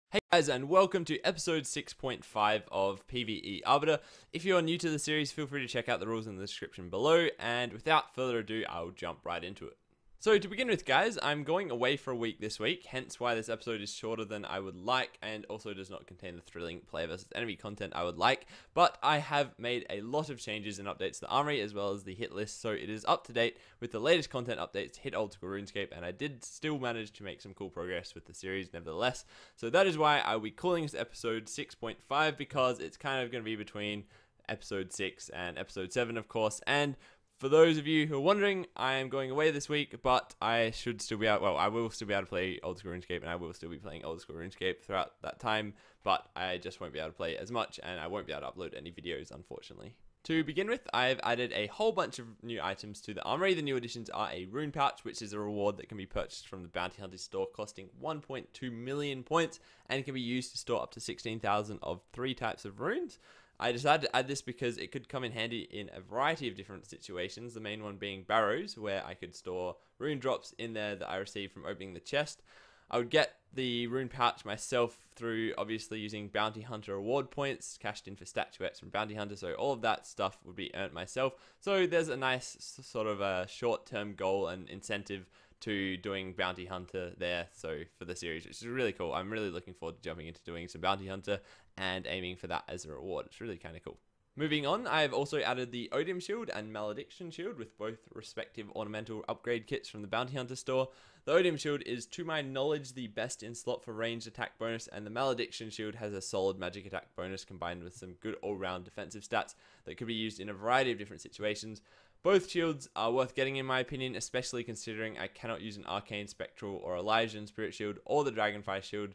Hey guys, and welcome to episode 6.5 of PvE Arbiter. If you are new to the series, feel free to check out the rules in the description below, and without further ado, I'll jump right into it. So to begin with guys, I'm going away for a week this week, hence why this episode is shorter than I would like, and also does not contain the thrilling player versus enemy content I would like, but I have made a lot of changes and updates to the Armory as well as the hit list, so it is up to date with the latest content updates to hit Old School RuneScape, and I did still manage to make some cool progress with the series nevertheless. So that is why I'll be calling this episode 6.5, because it's kind of going to be between episode 6 and episode 7 of course, and for those of you who are wondering, I am going away this week, but I should still be out. Well, I will still be able to play Old School RuneScape, and I will still be playing Old School RuneScape throughout that time, but I just won't be able to play as much, and I won't be able to upload any videos, unfortunately. To begin with, I've added a whole bunch of new items to the Armory. The new additions are a rune pouch, which is a reward that can be purchased from the Bounty Hunter store, costing 1.2 million points, and can be used to store up to 16,000 of 3 types of runes. I decided to add this because it could come in handy in a variety of different situations, the main one being Barrows, where I could store rune drops in there that I received from opening the chest. I would get the rune pouch myself through obviously using Bounty Hunter reward points cashed in for statuettes from Bounty Hunter, so all of that stuff would be earned myself. So there's a nice sort of a short-term goal and incentive to doing Bounty Hunter there, so for the series, which is really cool. I'm really looking forward to jumping into doing some Bounty Hunter and aiming for that as a reward. It's really kind of cool. Moving on, I've also added the Odium Shield and Malediction Shield with both respective ornamental upgrade kits from the Bounty Hunter store. The Odium Shield is, to my knowledge, the best in slot for ranged attack bonus, and the Malediction Shield has a solid magic attack bonus combined with some good all-round defensive stats that could be used in a variety of different situations. Both shields are worth getting in my opinion, especially considering I cannot use an Arcane, Spectral, or Elysian Spirit Shield or the Dragonfire Shield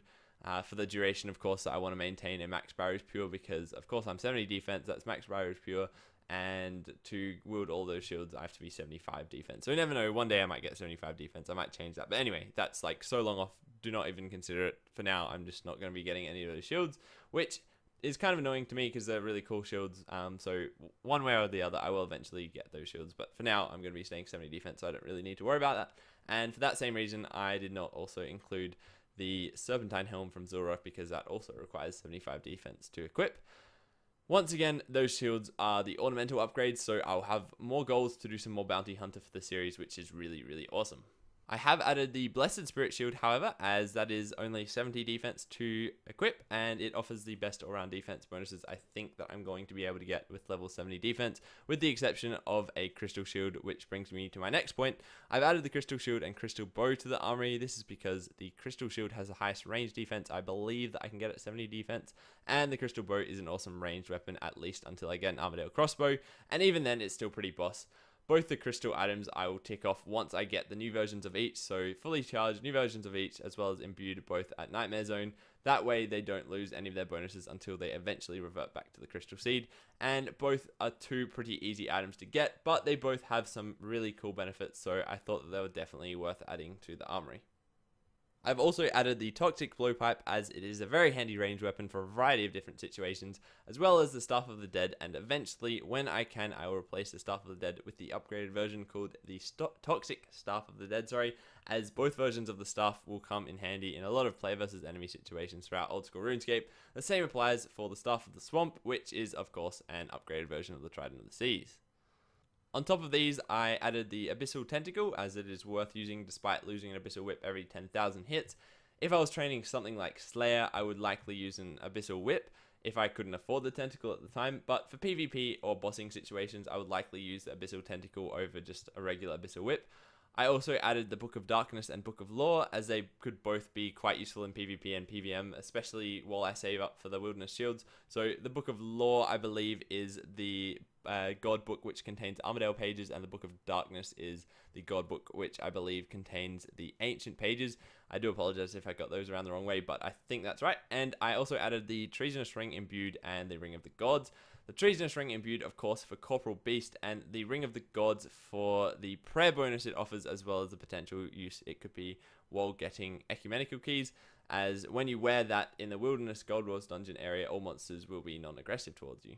for the duration, of course, that I want to maintain a max Barrows Pure, because of course I'm 70 defense, that's max Barrows Pure, and to wield all those shields I have to be 75 defense. So you never know, one day I might get 75 defense, I might change that. But anyway, that's like so long off, do not even consider it. For now, I'm just not going to be getting any of those shields, which is kind of annoying to me because they're really cool shields. So one way or the other, I will eventually get those shields. But for now, I'm going to be staying 70 defense, so I don't really need to worry about that. And for that same reason, I did not also include the Serpentine Helm from Zulrah, because that also requires 75 defense to equip. Once again, those shields are the ornamental upgrades, so I'll have more goals to do some more Bounty Hunter for the series, which is really, really awesome. I have added the Blessed Spirit Shield, however, as that is only 70 defense to equip, and it offers the best all-round defense bonuses I think that I'm going to be able to get with level 70 defense, with the exception of a Crystal Shield, which brings me to my next point. I've added the Crystal Shield and Crystal Bow to the Armory. This is because the Crystal Shield has the highest range defense I believe that I can get at 70 defense, and the Crystal Bow is an awesome ranged weapon, at least until I get an Armadale Crossbow, and even then it's still pretty boss. Both the crystal items I will tick off once I get the new versions of each, so fully charged new versions of each, as well as imbued both at Nightmare Zone. That way they don't lose any of their bonuses until they eventually revert back to the Crystal Seed, and both are two pretty easy items to get, but they both have some really cool benefits, so I thought that they were definitely worth adding to the Armory. I've also added the Toxic Blowpipe, as it is a very handy ranged weapon for a variety of different situations, as well as the Staff of the Dead, and eventually, when I can, I will replace the Staff of the Dead with the upgraded version called the Toxic Staff of the Dead, as both versions of the staff will come in handy in a lot of player versus enemy situations throughout Old School RuneScape. The same applies for the Staff of the Swamp, which is, of course, an upgraded version of the Trident of the Seas. On top of these, I added the Abyssal Tentacle, as it is worth using despite losing an Abyssal Whip every 10,000 hits. If I was training something like Slayer, I would likely use an Abyssal Whip if I couldn't afford the Tentacle at the time, but for PvP or bossing situations, I would likely use the Abyssal Tentacle over just a regular Abyssal Whip. I also added the Book of Darkness and Book of Lore, as they could both be quite useful in PvP and PvM, especially while I save up for the Wilderness Shields. So the Book of Lore, I believe, is the God book, which contains Armadale pages, and the Book of Darkness is the God book, which I believe contains the Ancient pages. I do apologize if I got those around the wrong way, but I think that's right. And I also added the Treasonous Ring Imbued and the Ring of the Gods. The Treasonous Ring Imbued, of course, for Corporal Beast, and the Ring of the Gods for the prayer bonus it offers, as well as the potential use it could be while getting ecumenical keys, as when you wear that in the Wilderness Gold Wars dungeon area, all monsters will be non-aggressive towards you.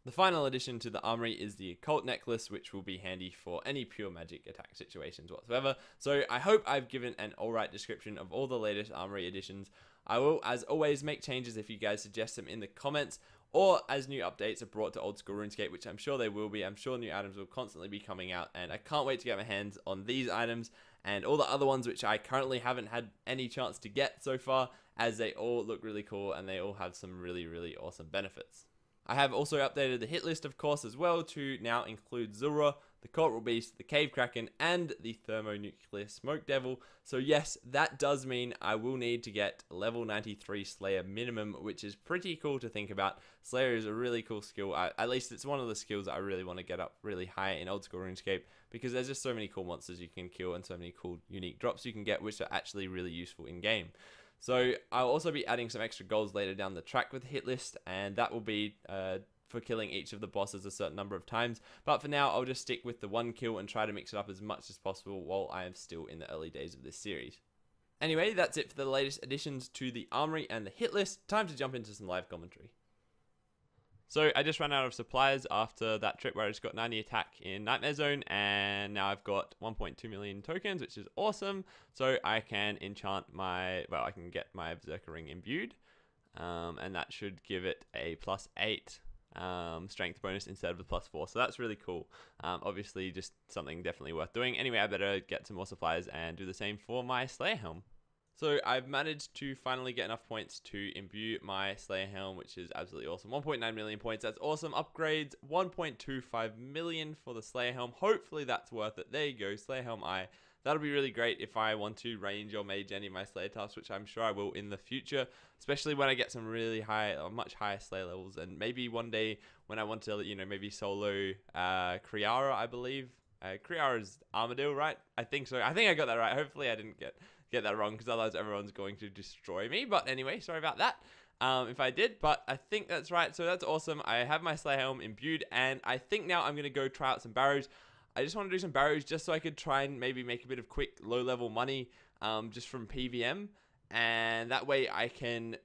The final addition to the Armory is the Occult Necklace, which will be handy for any pure magic attack situations whatsoever. So I hope I've given an alright description of all the latest Armory additions. I will, as always, make changes if you guys suggest them in the comments, or as new updates are brought to Old School RuneScape, which I'm sure they will be. I'm sure new items will constantly be coming out, and I can't wait to get my hands on these items and all the other ones which I currently haven't had any chance to get so far, as they all look really cool and they all have some really, really awesome benefits. I have also updated the hit list, of course, as well, to now include Zulrah, the Corporal Beast, the Cave Kraken, and the Thermonuclear Smoke Devil. So yes, that does mean I will need to get level 93 Slayer minimum, which is pretty cool to think about. Slayer is a really cool skill. At least it's one of the skills that I really want to get up really high in Old School RuneScape, because there's just so many cool monsters you can kill and so many cool unique drops you can get, which are actually really useful in game. So I'll also be adding some extra goals later down the track with the hit list, and that will be for killing each of the bosses a certain number of times. But for now, I'll just stick with the one kill and try to mix it up as much as possible while I am still in the early days of this series. Anyway, that's it for the latest additions to the Armory and the hit list. Time to jump into some live commentary. So I just ran out of supplies after that trip where I just got 90 attack in Nightmare Zone, and now I've got 1.2 million tokens, which is awesome. So I can enchant my, well, I can get my Berserker Ring imbued, and that should give it a +8 strength bonus instead of the +4. So that's really cool. Obviously just something definitely worth doing. Anyway, I better get some more supplies and do the same for my Slayer Helm. So I've managed to finally get enough points to imbue my Slayer Helm, which is absolutely awesome. 1.9 million points, that's awesome. Upgrades, 1.25 million for the Slayer Helm. Hopefully that's worth it. There you go, Slayer Helm Eye. That'll be really great if I want to range or mage any of my Slayer tasks, which I'm sure I will in the future, especially when I get some really high, or much higher Slayer levels, and maybe one day when I want to, you know, maybe solo Kriara, I believe. Kriara's Armadillo, right? I think so. I think I got that right. Hopefully I didn't get that wrong, because otherwise everyone's going to destroy me. But anyway, sorry about that if I did, but I think that's right. So that's awesome. I have my Slayer Helm imbued, and I think now I'm going to go try out some Barrows. I just want to do some Barrows just so I could try and maybe make a bit of quick low-level money just from PVM. And that way I can,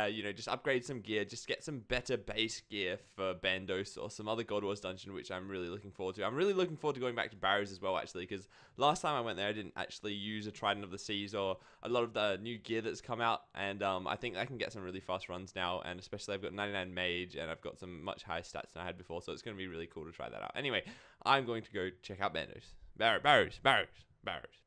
you know, just upgrade some gear, just get some better base gear for Bandos or some other God Wars dungeon, which I'm really looking forward to. I'm really looking forward to going back to Barrows as well, actually, because last time I went there, I didn't actually use a Trident of the Seas or a lot of the new gear that's come out, and I think I can get some really fast runs now, and especially I've got 99 Mage, and I've got some much higher stats than I had before, so it's going to be really cool to try that out. Anyway, I'm going to go check out Bandos. Barrows.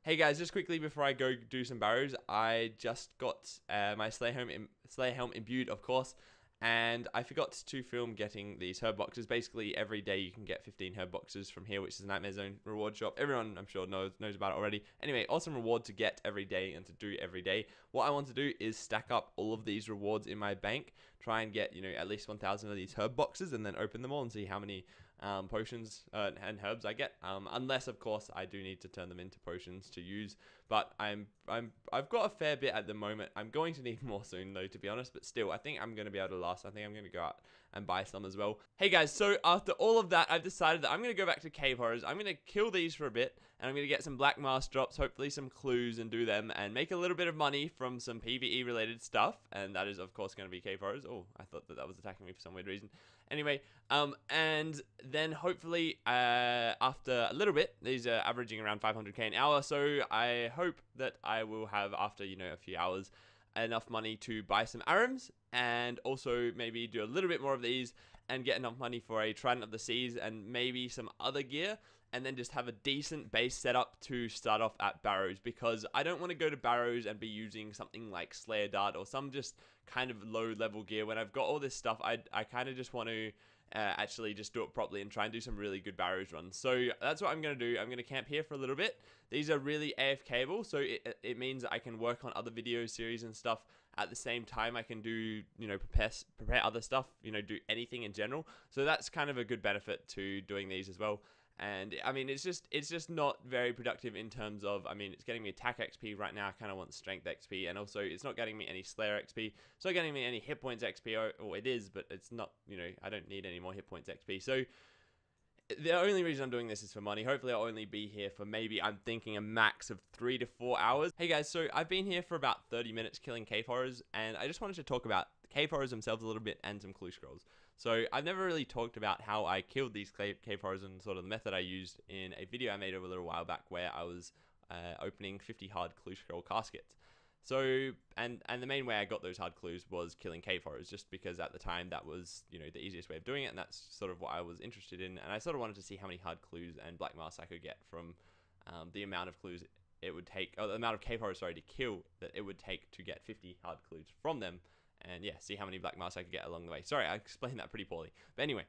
Hey guys, just quickly before I go do some Barrows, I just got my Slayer Helm imbued, of course, and I forgot to film getting these herb boxes. Basically, every day you can get 15 herb boxes from here, which is a Nightmare Zone reward shop. Everyone, I'm sure, knows about it already. Anyway, awesome reward to get every day and to do every day. What I want to do is stack up all of these rewards in my bank, try and get, you know, at least 1,000 of these herb boxes, and then open them all and see how many potions and herbs I get, unless of course I do need to turn them into potions to use, but I've got a fair bit at the moment. I'm going to need more soon though, to be honest, but still I think I'm going to be able to last. I think I'm going to go out and buy some as well. Hey guys, so after all of that, I've decided that I'm going to go back to Cave Horrors. I'm going to kill these for a bit, and I'm going to get some Black Mask drops, hopefully some clues, and do them and make a little bit of money from some PvE related stuff, and that is of course going to be Cave Horrors. Oh, I thought that was attacking me for some weird reason. Anyway, and then hopefully after a little bit, these are averaging around 500k an hour, so I hope that I will have, after, you know, a few hours, enough money to buy some Arams, and also maybe do a little bit more of these and get enough money for a Trident of the Seas and maybe some other gear, and then just have a decent base setup to start off at Barrows, because I don't want to go to Barrows and be using something like Slayer Dart or some just kind of low level gear. When I've got all this stuff, I kind of just want to actually just do it properly and try and do some really good Barrows runs. So that's what I'm going to do. I'm going to camp here for a little bit. These are really AFKable, so it means I can work on other video series and stuff at the same time. I can do, you know, prepare other stuff, you know, do anything in general. So that's kind of a good benefit to doing these as well. And I mean, it's just not very productive in terms of, I mean, it's getting me attack XP right now. I kind of want strength XP, and also it's not getting me any Slayer XP. It's not getting me any hit points XP, or it is, but it's not, you know, I don't need any more hit points XP. So the only reason I'm doing this is for money. Hopefully I'll only be here for maybe, I'm thinking, a max of 3 to 4 hours. Hey guys, so I've been here for about 30 minutes killing Cave Horrors, and I just wanted to talk about Cave Horrors themselves a little bit and some clue scrolls. So I've never really talked about how I killed these Cave Horrors and sort of the method I used in a video I made a little while back where I was opening 50 hard clue scroll caskets. So, and the main way I got those hard clues was killing cave horrors, just because at the time that was, you know, the easiest way of doing it, and that's sort of what I was interested in. And I sort of wanted to see how many hard clues and black mass I could get from the amount of clues it would take, or the amount of cave horrors, sorry, to kill that it would take to get 50 hard clues from them. And yeah, see how many black mass I could get along the way. Sorry, I explained that pretty poorly. But anyway,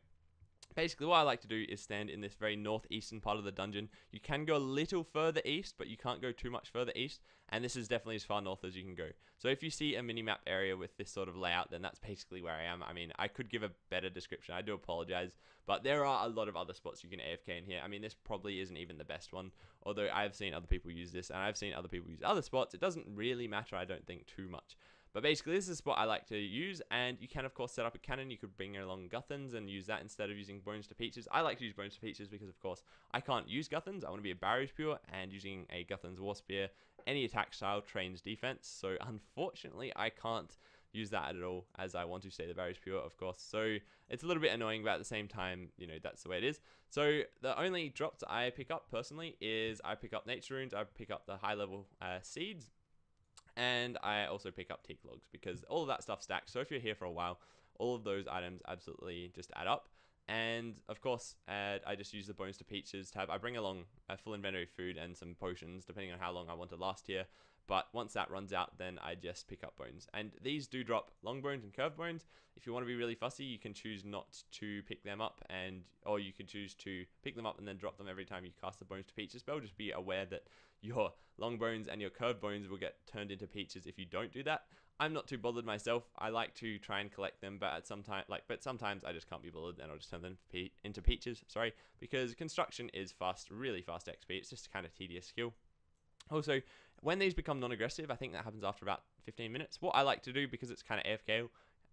basically what I like to do is stand in this very northeastern part of the dungeon. You can go a little further east, but you can't go too much further east, and this is definitely as far north as you can go. So if you see a mini-map area with this sort of layout, then that's basically where I am. I mean, I could give a better description, I do apologize, but there are a lot of other spots you can AFK in here. I mean, this probably isn't even the best one, although I've seen other people use this, and I've seen other people use other spots. It doesn't really matter, I don't think, too much. But basically, this is a spot I like to use, and you can, of course, set up a cannon. You could bring along Guthans and use that instead of using Bones to Peaches. I like to use Bones to Peaches because, of course, I can't use Guthans. I want to be a Barrows pure, and using a Guthans War Spear, any attack style trains defense. So, unfortunately, I can't use that at all, as I want to stay the Barrows pure, of course. So, it's a little bit annoying, but at the same time, you know, that's the way it is. So, the only drops I pick up, personally, is I pick up Nature Runes, I pick up the high-level seeds, and I also pick up teak logs, because all of that stuff stacks. So if you're here for a while, all of those items absolutely just add up. And of course, I just use the Bones to Peaches tab. I bring along a full inventory of food and some potions, depending on how long I want to last here. But once that runs out, then I just pick up bones. And these do drop long bones and curved bones. If you want to be really fussy, you can choose not to pick them up, or you can choose to pick them up and then drop them every time you cast the Bones to Peaches spell. Just be aware that your long bones and your curved bones will get turned into peaches if you don't do that. I'm not too bothered myself. I like to try and collect them, but sometimes I just can't be bothered, and I'll just turn them into peaches. Sorry, because construction is fast, really fast XP. It's just kind of tedious skill. Also, when these become non-aggressive, I think that happens after about 15 minutes. What I like to do, because it's kind of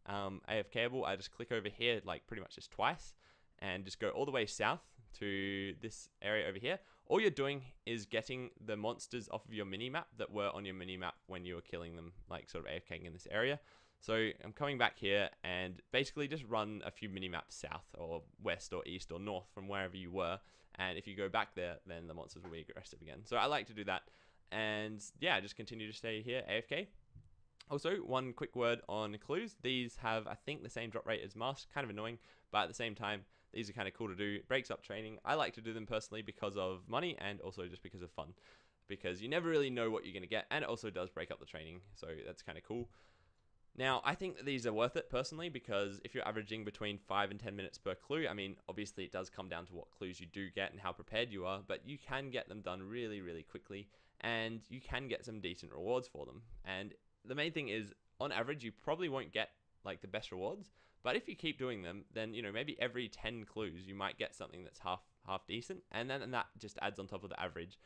AFKable, I just click over here, like pretty much just twice, and just go all the way south to this area over here. All you're doing is getting the monsters off of your mini-map that were on your mini-map when you were killing them, like sort of AFKing in this area. So I'm coming back here and basically just run a few mini-maps south or west or east or north from wherever you were. And if you go back there, then the monsters will be aggressive again. So I like to do that. And yeah, just continue to stay here, AFK. Also, one quick word on clues. These have, I think, the same drop rate as masks. Kind of annoying, but at the same time, these are kind of cool to do. Breaks up training. I like to do them personally because of money and also just because of fun. Because you never really know what you're going to get, and it also does break up the training, so that's kind of cool. Now, I think that these are worth it personally, because if you're averaging between 5 and 10 minutes per clue, I mean, obviously it does come down to what clues you do get and how prepared you are, but you can get them done really, really quickly, and you can get some decent rewards for them. And the main thing is, on average, you probably won't get like the best rewards, but if you keep doing them, then, you know, maybe every 10 clues you might get something that's half decent, and then that just adds on top of the average.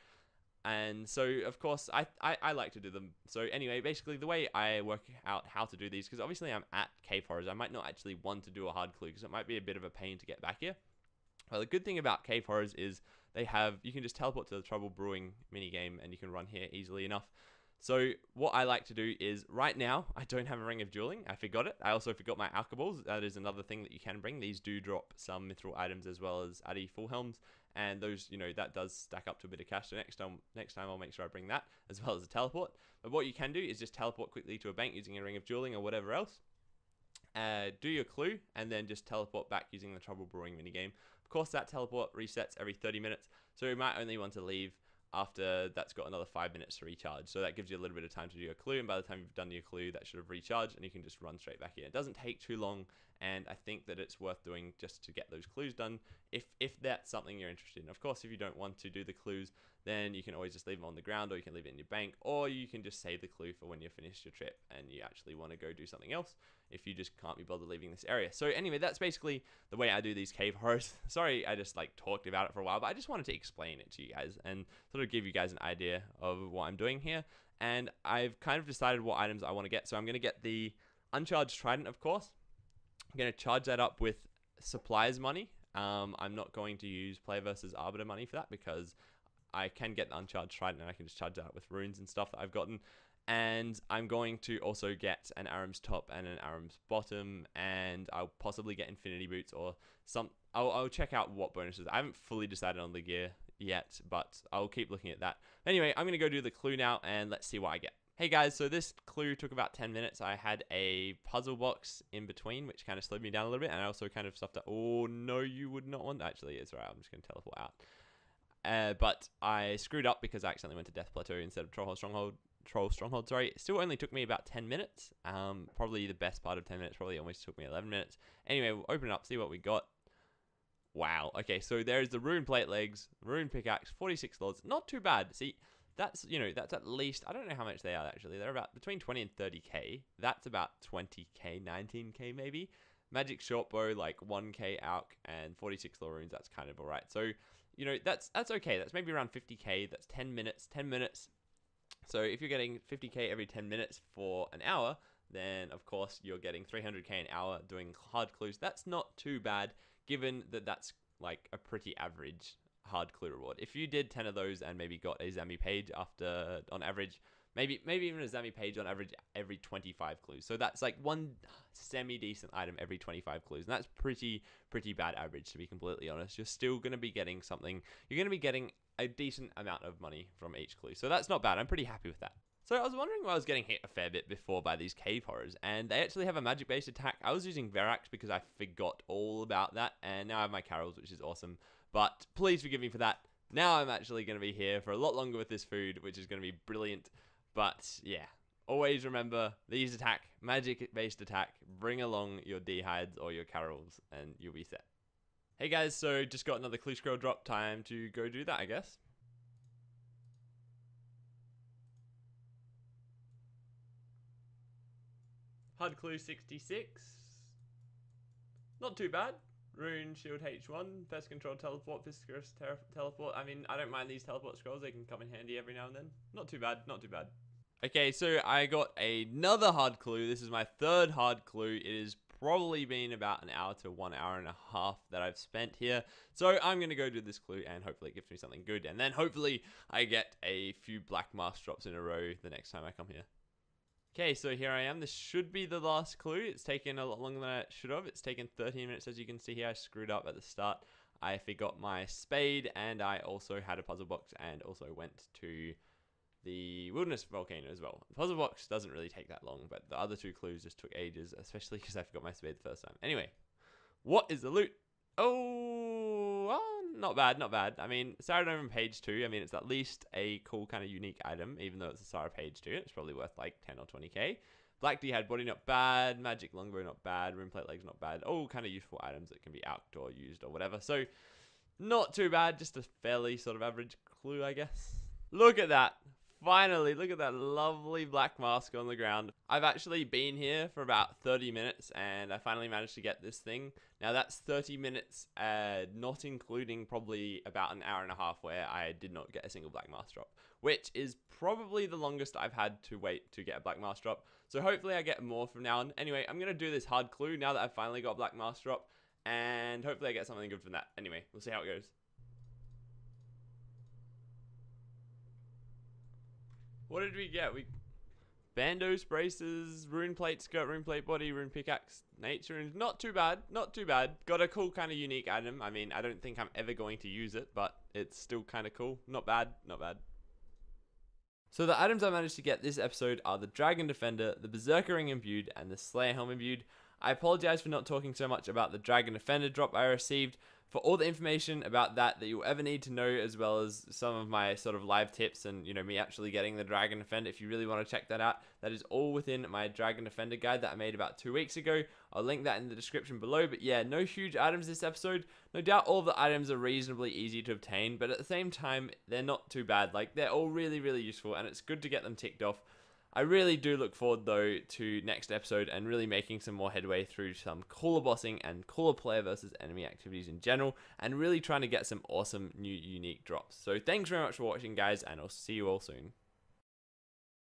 And so, of course, I like to do them. So anyway, basically the way I work out how to do these, because obviously I'm at Cave Horrors, I might not actually want to do a hard clue because it might be a bit of a pain to get back here. Well, the good thing about Cave Horrors is you can just teleport to the Trouble Brewing minigame and you can run here easily enough. So what I like to do is, right now, I don't have a Ring of Dueling. I forgot it. I also forgot my Alkaballs. That is another thing that you can bring. These do drop some mithril items as well as Addy Full Helms. And those, you know, that does stack up to a bit of cash. So next time I'll make sure I bring that, as well as a teleport. But what you can do is just teleport quickly to a bank using a Ring of Dueling or whatever else. Do your clue, and then just teleport back using the Trouble Brewing minigame. Of course, that teleport resets every 30 minutes. So you might only want to leave after that's got another 5 minutes to recharge. So that gives you a little bit of time to do your clue, and by the time you've done your clue, that should have recharged and you can just run straight back in. It doesn't take too long, and I think that it's worth doing just to get those clues done if that's something you're interested in. Of course, if you don't want to do the clues, then you can always just leave them on the ground, or you can leave it in your bank, or you can just save the clue for when you finish your trip and you actually want to go do something else if you just can't be bothered leaving this area. So anyway, that's basically the way I do these Cave Horrors. Sorry, I just like talked about it for a while, but I just wanted to explain it to you guys and sort of give you guys an idea of what I'm doing here. And I've kind of decided what items I want to get. So I'm going to get the Uncharged Trident, of course. I'm going to charge that up with supplies money. I'm not going to use Player versus Arbiter money for that, because I can get the Uncharged Trident and I can just charge that up with runes and stuff that I've gotten. And I'm going to also get an Aram's Top and an Aram's Bottom, and I'll possibly get Infinity Boots or some. I'll check out what bonuses. I haven't fully decided on the gear yet, but I'll keep looking at that. Anyway, I'm going to go do the clue now, and let's see what I get. Hey guys, so this clue took about 10 minutes. I had a puzzle box in between, which kind of slowed me down a little bit, and I also kind of stuffed up. Oh no, you would not want. Actually, it's right. I'm just going to teleport out. But I screwed up because I accidentally went to Death Plateau instead of Troll Stronghold. Sorry, it still only took me about 10 minutes. Probably the best part of 10 minutes. Probably almost took me 11 minutes. Anyway, we'll open it up, see what we got. Wow. Okay, so there's the rune plate legs, rune pickaxe, 46 lords. Not too bad. See. That's, that's at least, I don't know how much they are actually. They're about between 20 and 30k. That's about 20k, 19k maybe. Magic shortbow, like 1k alch and 46 lore runes. That's kind of alright. So, that's okay. That's maybe around 50k. That's 10 minutes. 10 minutes. So if you're getting 50k every 10 minutes for an hour, then of course you're getting 300k an hour doing hard clues. That's not too bad, given that that's like a pretty average hard clue reward. If you did 10 of those and maybe got a Zammy page after, on average, maybe even a Zammy page on average every 25 clues. So that's like one semi-decent item every 25 clues. And that's pretty bad average, to be completely honest. You're still going to be getting something. You're going to be getting a decent amount of money from each clue. So that's not bad. I'm pretty happy with that. So I was wondering why I was getting hit a fair bit before by these cave horrors, and they actually have a magic-based attack. I was using Verax because I forgot all about that, and now I have my Carols, which is awesome. But please forgive me for that. Now I'm actually going to be here for a lot longer with this food, which is going to be brilliant. But yeah, always remember these attack, magic-based attack. Bring along your D-hides or your Carols, and you'll be set. Hey guys, so just got another clue scroll drop. Time to go do that, I guess. Hard clue 66. Not too bad. Rune, shield H1, pest control, teleport, viscous teleport. I mean, I don't mind these teleport scrolls. They can come in handy every now and then. Not too bad, not too bad. Okay, so I got another hard clue. This is my third hard clue. It has probably been about an hour to 1 hour and a half that I've spent here. So I'm going to go do this clue and hopefully it gives me something good. And then hopefully I get a few black mask drops in a row the next time I come here. Okay, so here I am. This should be the last clue. It's taken a lot longer than it should have. It's taken 13 minutes, as you can see here. I screwed up at the start. I forgot my spade, and I also had a puzzle box, and also went to the wilderness volcano as well. The puzzle box doesn't really take that long, but the other two clues just took ages, especially because I forgot my spade the first time. Anyway, what is the loot? Oh, well, not bad, not bad. I mean, Saradome page 2, I mean, it's at least a cool kind of unique item, even though it's a Sarah page 2. It's probably worth like 10 or 20k. Black D had body, not bad. Magic longbow, not bad. Rune plate legs, not bad. All kind of useful items that can be alched or used or whatever. So, not too bad. Just a fairly sort of average clue, I guess. Look at that. Finally, look at that lovely black mask on the ground. I've actually been here for about 30 minutes and I finally managed to get this thing. Now that's 30 minutes, not including probably about an hour and a half where I did not get a single black mask drop, which is probably the longest I've had to wait to get a black mask drop. So hopefully I get more from now on. Anyway, I'm going to do this hard clue now that I've finally got a black mask drop, and hopefully I get something good from that. Anyway, we'll see how it goes. What did we get? Bandos, braces, rune plate skirt, rune plate body, rune pickaxe, nature runes. Not too bad, not too bad. Got a cool kind of unique item. I mean, I don't think I'm ever going to use it, but it's still kind of cool. Not bad, not bad. So the items I managed to get this episode are the Dragon Defender, the Berserker Ring Imbued, and the Slayer Helm Imbued. I apologize for not talking so much about the Dragon Defender drop I received. For all the information about that you'll ever need to know, as well as some of my sort of live tips and, me actually getting the Dragon Defender, if you really want to check that out, that is all within my Dragon Defender guide that I made about 2 weeks ago. I'll link that in the description below. But yeah, no huge items this episode. No doubt all the items are reasonably easy to obtain, but at the same time, they're not too bad. Like, they're all really, really useful, and it's good to get them ticked off. I really do look forward, though, to next episode and really making some more headway through some cooler bossing and cooler player versus enemy activities in general, and really trying to get some awesome new unique drops. So thanks very much for watching, guys, and I'll see you all soon.